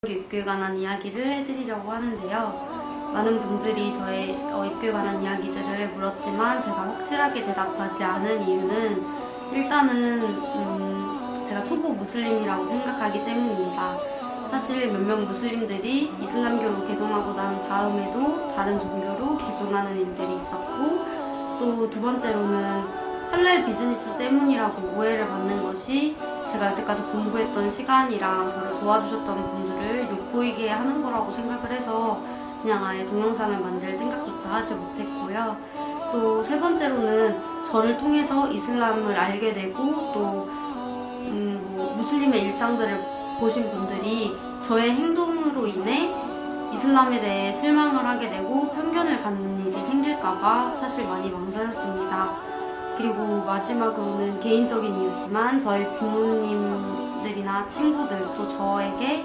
입교에 관한 이야기를 해드리려고 하는데요. 많은 분들이 저의 입교에 관한 이야기들을 물었지만 제가 확실하게 대답하지 않은 이유는 일단은 제가 초보 무슬림이라고 생각하기 때문입니다. 사실 몇몇 무슬림들이 이슬람교로 개종하고 난 다음에도 다른 종교로 개종하는 일들이 있었고, 또 두 번째로는 할랄 비즈니스 때문이라고 오해를 받는 것이 제가 여태까지 공부했던 시간이랑 저를 도와주셨던 분들을 욕보이게 하는 거라고 생각을 해서 그냥 아예 동영상을 만들 생각조차 하지 못했고요. 또 세 번째로는 저를 통해서 이슬람을 알게 되고 또 무슬림의 일상들을 보신 분들이 저의 행동으로 인해 이슬람에 대해 실망을 하게 되고 편견을 갖는 일이 생길까봐 사실 많이 망설였습니다. 그리고 마지막으로는 개인적인 이유지만 저희 부모님들이나 친구들 또 저에게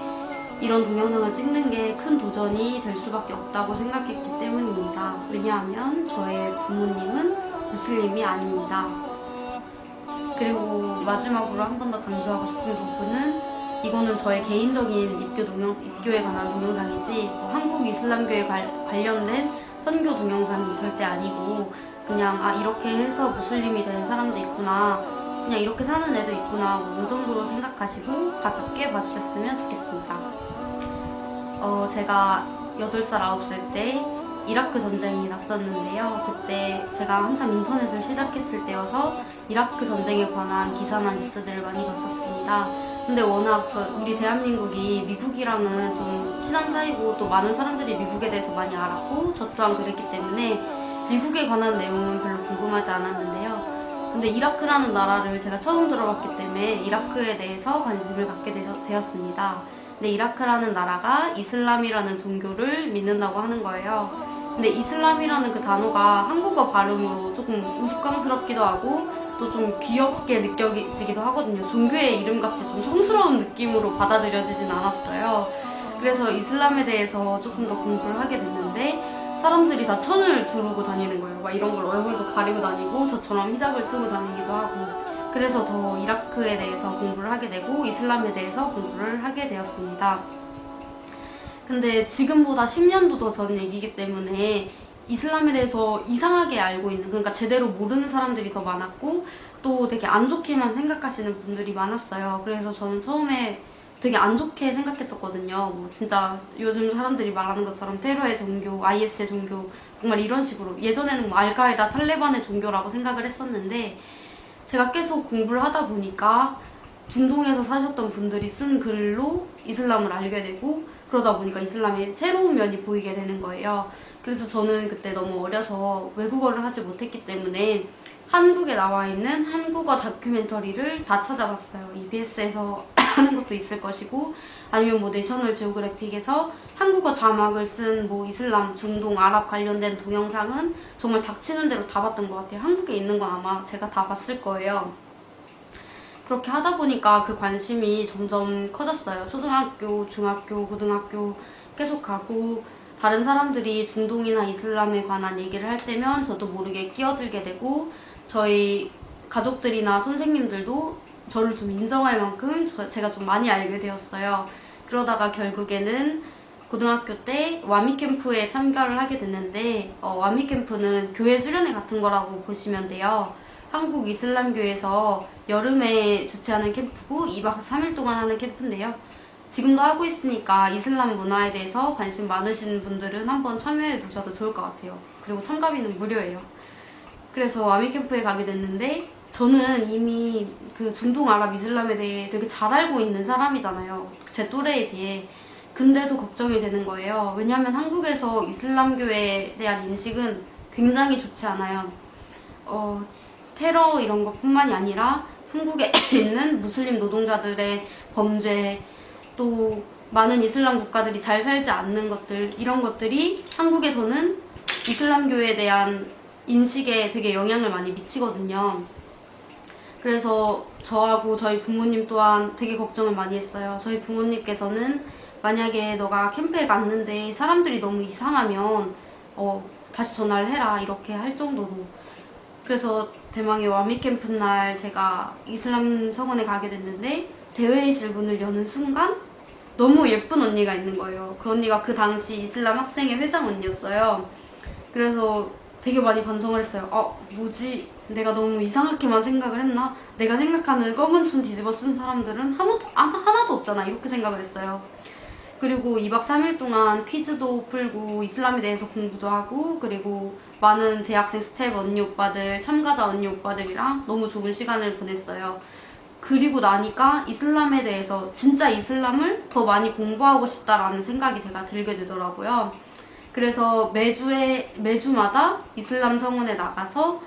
이런 동영상을 찍는 게 큰 도전이 될 수밖에 없다고 생각했기 때문입니다. 왜냐하면 저의 부모님은 무슬림이 아닙니다. 그리고 마지막으로 한 번 더 강조하고 싶은 부분은 이거는 저의 개인적인 입교에 관한 동영상이지 한국 이슬람교에 관련된 선교 동영상이 절대 아니고 그냥 이렇게 해서 무슬림이 되는 사람도 있구나, 그냥 이렇게 사는 애도 있구나, 이 정도로 생각하시고 가볍게 봐주셨으면 좋겠습니다. 제가 8살, 9살 때 이라크 전쟁이 났었는데요. 그때 제가 한참 인터넷을 시작했을 때여서 이라크 전쟁에 관한 기사나 뉴스들을 많이 봤었습니다. 근데 워낙 우리 대한민국이 미국이랑은 좀 친한 사이고 또 많은 사람들이 미국에 대해서 많이 알았고 저 또한 그랬기 때문에 미국에 관한 내용은 별로 궁금하지 않았는데요. 근데 이라크라는 나라를 제가 처음 들어봤기 때문에 이라크에 대해서 관심을 갖게 되었습니다. 근데 이라크라는 나라가 이슬람이라는 종교를 믿는다고 하는 거예요. 근데 이슬람이라는 그 단어가 한국어 발음으로 조금 우스꽝스럽기도 하고 또 좀 귀엽게 느껴지기도 하거든요. 종교의 이름같이 좀 촌스러운 느낌으로 받아들여지진 않았어요. 그래서 이슬람에 대해서 조금 더 공부를 하게 됐는데 사람들이 다 천을 두르고 다니는 거예요. 막 이런 걸 얼굴도 가리고 다니고 저처럼 히잡을 쓰고 다니기도 하고, 그래서 더 이라크에 대해서 공부를 하게 되고 이슬람에 대해서 공부를 하게 되었습니다. 근데 지금보다 10년도 더 전 얘기이기 때문에 이슬람에 대해서 이상하게 알고 있는, 그러니까 제대로 모르는 사람들이 더 많았고 또 되게 안 좋게만 생각하시는 분들이 많았어요. 그래서 저는 처음에 되게 안 좋게 생각했었거든요. 뭐 진짜 요즘 사람들이 말하는 것처럼 테러의 종교, IS의 종교, 정말 이런 식으로 예전에는 뭐 알카에다, 탈레반의 종교라고 생각을 했었는데 제가 계속 공부를 하다 보니까 중동에서 사셨던 분들이 쓴 글로 이슬람을 알게 되고 그러다 보니까 이슬람의 새로운 면이 보이게 되는 거예요. 그래서 저는 그때 너무 어려서 외국어를 하지 못했기 때문에 한국에 나와 있는 한국어 다큐멘터리를 다 찾아봤어요. EBS에서 하는 것도 있을 것이고 아니면 뭐 내셔널 지오그래픽에서 한국어 자막을 쓴 뭐 이슬람, 중동, 아랍 관련된 동영상은 정말 닥치는 대로 다 봤던 것 같아요. 한국에 있는 건 아마 제가 다 봤을 거예요. 그렇게 하다 보니까 그 관심이 점점 커졌어요. 초등학교, 중학교, 고등학교 계속 가고 다른 사람들이 중동이나 이슬람에 관한 얘기를 할 때면 저도 모르게 끼어들게 되고 저희 가족들이나 선생님들도 저를 좀 인정할 만큼 제가 좀 많이 알게 되었어요. 그러다가 결국에는 고등학교 때 와미 캠프에 참가를 하게 됐는데 와미 캠프는 교회 수련회 같은 거라고 보시면 돼요. 한국 이슬람교에서 여름에 주최하는 캠프고 2박 3일 동안 하는 캠프인데요. 지금도 하고 있으니까 이슬람 문화에 대해서 관심 많으신 분들은 한번 참여해 보셔도 좋을 것 같아요. 그리고 참가비는 무료예요. 그래서 와미 캠프에 가게 됐는데 저는 이미 그 중동 아랍 이슬람에 대해 되게 잘 알고 있는 사람이잖아요. 제 또래에 비해. 근데도 걱정이 되는 거예요. 왜냐하면 한국에서 이슬람교에 대한 인식은 굉장히 좋지 않아요. 테러 이런 것뿐만이 아니라 한국에 있는 무슬림 노동자들의 범죄, 또 많은 이슬람 국가들이 잘 살지 않는 것들, 이런 것들이 한국에서는 이슬람교에 대한 인식에 되게 영향을 많이 미치거든요. 그래서 저하고 저희 부모님 또한 되게 걱정을 많이 했어요. 저희 부모님께서는 만약에 너가 캠프에 갔는데 사람들이 너무 이상하면 다시 전화를 해라, 이렇게 할 정도로. 그래서 대망의 와미 캠프 날 제가 이슬람 성원에 가게 됐는데 대회의실 문을 여는 순간 너무 예쁜 언니가 있는 거예요. 그 언니가 그 당시 이슬람 학생회 회장 언니였어요. 그래서 되게 많이 반성을 했어요. 뭐지? 내가 너무 이상하게만 생각을 했나? 내가 생각하는 검은 천 뒤집어 쓴 사람들은 하나도 없잖아. 이렇게 생각을 했어요. 그리고 2박 3일 동안 퀴즈도 풀고 이슬람에 대해서 공부도 하고, 그리고 많은 대학생 스텝 언니 오빠들, 참가자 언니 오빠들이랑 너무 좋은 시간을 보냈어요. 그리고 나니까 이슬람에 대해서, 진짜 이슬람을 더 많이 공부하고 싶다라는 생각이 제가 들게 되더라고요. 그래서 매주마다 이슬람 성원에 나가서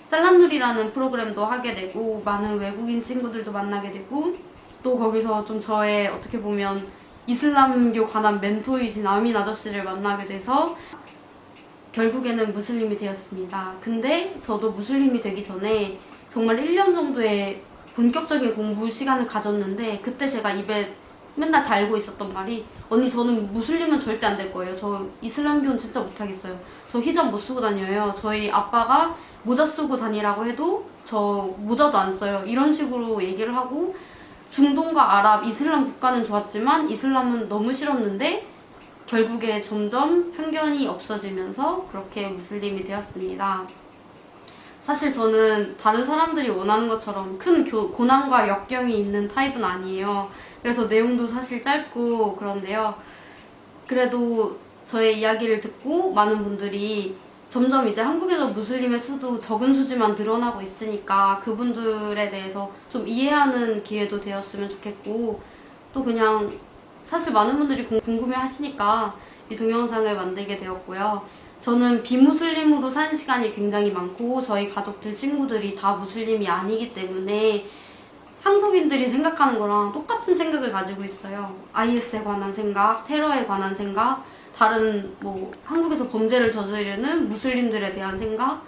살란누리라는 프로그램도 하게 되고, 많은 외국인 친구들도 만나게 되고, 또 거기서 좀 저의 어떻게 보면 이슬람교 관한 멘토이신 아민 아저씨를 만나게 돼서 결국에는 무슬림이 되었습니다. 근데 저도 무슬림이 되기 전에 정말 1년 정도의 본격적인 공부 시간을 가졌는데, 그때 제가 입에 맨날 달고 있었던 말이, 언니 저는 무슬림은 절대 안 될 거예요. 저 이슬람교는 진짜 못하겠어요. 저 히잡 못 쓰고 다녀요. 저희 아빠가 모자 쓰고 다니라고 해도 저 모자도 안 써요. 이런 식으로 얘기를 하고, 중동과 아랍, 이슬람 국가는 좋았지만 이슬람은 너무 싫었는데 결국에 점점 편견이 없어지면서 그렇게 무슬림이 되었습니다. 사실 저는 다른 사람들이 원하는 것처럼 큰 고난과 역경이 있는 타입은 아니에요. 그래서 내용도 사실 짧고 그런데요. 그래도 저의 이야기를 듣고 많은 분들이 점점 이제 한국에서 무슬림의 수도 적은 수지만 늘어나고 있으니까 그분들에 대해서 좀 이해하는 기회도 되었으면 좋겠고, 또 그냥 사실 많은 분들이 궁금해 하시니까 이 동영상을 만들게 되었고요. 저는 비무슬림으로 산 시간이 굉장히 많고 저희 가족들, 친구들이 다 무슬림이 아니기 때문에 한국인들이 생각하는 거랑 똑같은 생각을 가지고 있어요. IS에 관한 생각, 테러에 관한 생각, 다른 한국에서 범죄를 저지르는 무슬림들에 대한 생각,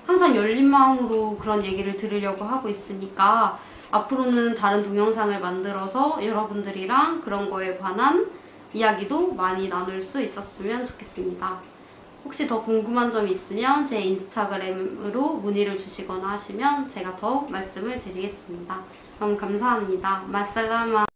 항상 열린 마음으로 그런 얘기를 들으려고 하고 있으니까 앞으로는 다른 동영상을 만들어서 여러분들이랑 그런 거에 관한 이야기도 많이 나눌 수 있었으면 좋겠습니다. 혹시 더 궁금한 점이 있으면 제 인스타그램으로 문의를 주시거나 하시면 제가 더 말씀을 드리겠습니다. 너무 감사합니다. 마살라마.